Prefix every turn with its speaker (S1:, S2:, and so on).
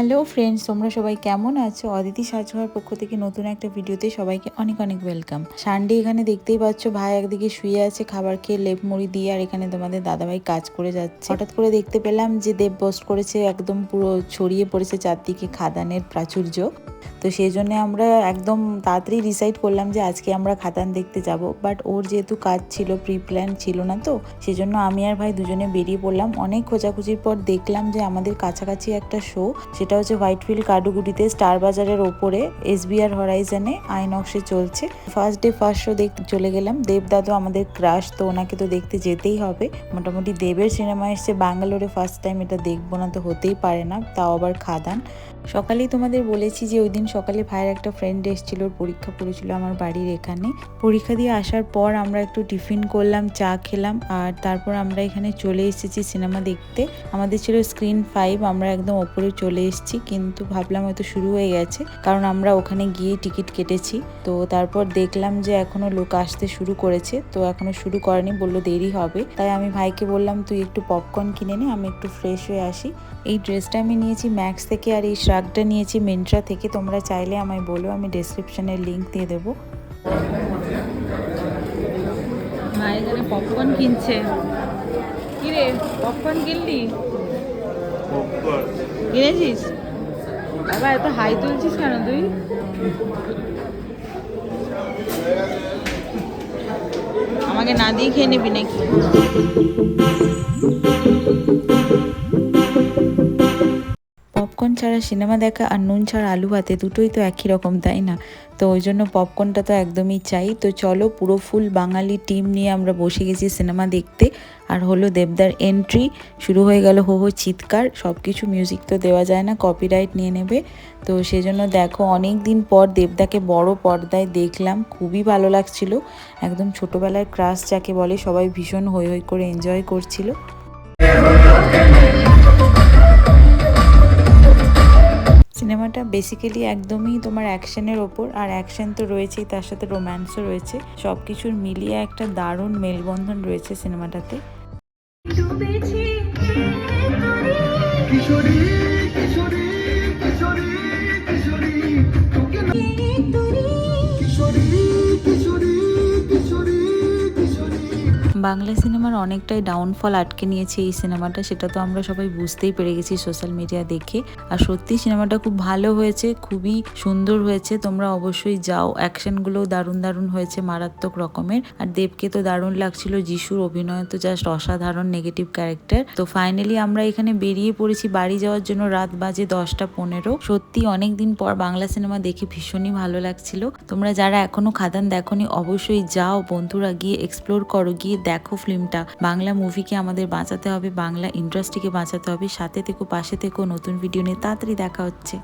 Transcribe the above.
S1: Hello friends, তোমরা সবাই কেমন আছো? অদিতি সাজঘর পক্ষ থেকে নতুন একটা ভিডিওতে সবাইকে অনেক অনেক ওয়েলকাম। সানডে এখানে দেখতেই পাচ্ছ, ভাই একদিকে শুয়ে আছে খাবার খেয়ে লেপ মুড়ি দিয়ে, আর এখানে তোমাদের দাদাভাই কাজ করে যাচ্ছে। হঠাৎ করে দেখতে পেলাম যে দেব পোস্ট করেছে, একদম পুরো ছড়িয়ে পড়েছে চারদিকে খাদানের প্রাচুর্য। তো সেই জন্য আমরা একদম তাড়াতাড়ি ডিসাইড করলাম যে আজকে আমরা খাদান দেখতে যাব। বাট ওর যেহেতু কাজ ছিল, প্রি প্ল্যান ছিল না, তো সেজন্য আমি আর ভাই দুজনে বেরিয়ে পড়লাম। অনেক খোঁজাখুঁজির পর দেখলাম যে আমাদের কাছাকাছি একটা শো, সেটা হচ্ছে হোয়াইটফিল্ড কাডুগুড়িতে স্টার বাজারের ওপরে SBR হরাইজনে আইনক্সে চলছে। ফার্স্ট ডে ফার্স্ট শো দেখতে চলে গেলাম। দেবদাদু আমাদের ক্রাশ, তো ওনাকে তো দেখতে যেতেই হবে। মোটামুটি দেবের সিনেমা এসছে ব্যাঙ্গালোরে ফার্স্ট টাইম, এটা দেখবো না তো হতেই পারে না, তাও আবার খাদান। সকালেই তোমাদের বলেছি যে ওই দিন সকালে ভাইয়ের একটা ফ্রেন্ড এসেছিল, পরীক্ষা পড়েছিল আমার বাড়ির এখানে। পরীক্ষা দিয়ে আসার পর আমরা একটু টিফিন করলাম, চা খেলাম, আর তারপর আমরা এখানে চলে এসেছি সিনেমা দেখতে। আমাদের ছিল স্ক্রিন 5, আমরা একদম ওপরে চলে এসেছি, কিন্তু ভাবলাম হয়তো শুরু হয়ে গেছে, কারণ আমরা ওখানে গিয়ে টিকিট কেটেছি। তো তারপর দেখলাম যে এখনো লোক আসতে শুরু করেছে, তো এখনো শুরু করেনি, বললো দেরি হবে। তাই আমি ভাইকে বললাম তুই একটু পপকর্ন কিনে নে, আমি একটু ফ্রেশ হয়ে আসি। এই ড্রেসটা আমি নিয়েছি ম্যাক্স থেকে, আর এই শ্রাগটা নিয়েছি মিন্ট্রা থেকে। তোমরা চাইলে আমায় বলো, আমি ডেসক্রিপশনের লিঙ্ক দিয়ে দেবো।
S2: মা এখানে পপকর্ন কিনছে। কি রে, পপকর্ন কিনলি? কিনেছিস? বাবা এত হাই তুলছিস কেন তুই? আমাকে না দিয়ে খেয়ে নিবি নাকি?
S1: পপকর্ন ছাড়া সিনেমা দেখা আর নুন ছাড়া আলু ভাতে দুটোই তো একই রকম, তাই না? তো ওই জন্য পপকর্নটা তো একদমই চাই। তো চলো, পুরো ফুল বাঙালি টিম নিয়ে আমরা বসে গেছি সিনেমা দেখতে। আর হলো দেবদার এন্ট্রি, শুরু হয়ে গেল হো হো চিৎকার। সব কিছু মিউজিক তো দেওয়া যায় না, কপিরাইট নিয়ে নেবে। তো সেজন্য দেখো, অনেক দিন পর দেবদাকে বড় পর্দায় দেখলাম, খুবই ভালো লাগছিল। একদম ছোটবেলার ক্রাশ যাকে বলে, সবাই ভীষণ হৈ হৈ করে এনজয় করছিল। সিনেমাটা বেসিক্যালি একদমই তোমার অ্যাকশনের ওপর, আর অ্যাকশন তো রয়েছেই, তার সাথে রোম্যান্সও রয়েছে। সব কিছুর মিলিয়ে একটা দারুণ মেলবন্ধন রয়েছে সিনেমাটাতে। বাংলা সিনেমার অনেকটাই ডাউনফল আটকে নিয়েছে এই সিনেমাটা, সেটা তো আমরা সবাই বুঝতেই পেরে গেছি সোশ্যাল মিডিয়া দেখে। আর সত্যি সিনেমাটা খুব ভালো হয়েছে, খুবই সুন্দর হয়েছে। তোমরা অবশ্যই যাও, অ্যাকশনগুলোও দারুণ দারুণ হয়েছে, মারাত্মক রকমের। আর দেবকে তো দারুণ লাগছিল, যিশুর অভিনয় তো জাস্ট অসাধারণ, নেগেটিভ ক্যারেক্টার। তো ফাইনালি আমরা এখানে বেরিয়ে পড়েছি বাড়ি যাওয়ার জন্য। রাত বাজে 10টা 15। সত্যি অনেকদিন পর বাংলা সিনেমা দেখে ভীষণই ভালো লাগছিল। তোমরা যারা এখনো খাদান দেখোনি, অবশ্যই যাও বন্ধুরা, গিয়ে এক্সপ্লোর করো, গিয়ে দেখো ফিল্মটা। বাংলা মুভিকে আমাদের বাঁচাতে হবে, বাংলা ইন্ডাস্ট্রিকে বাঁচাতে হবে। সাথে থেকো, পাশে থেকো, নতুন ভিডিও নিয়ে তাড়াতাড়ি দেখা হচ্ছে।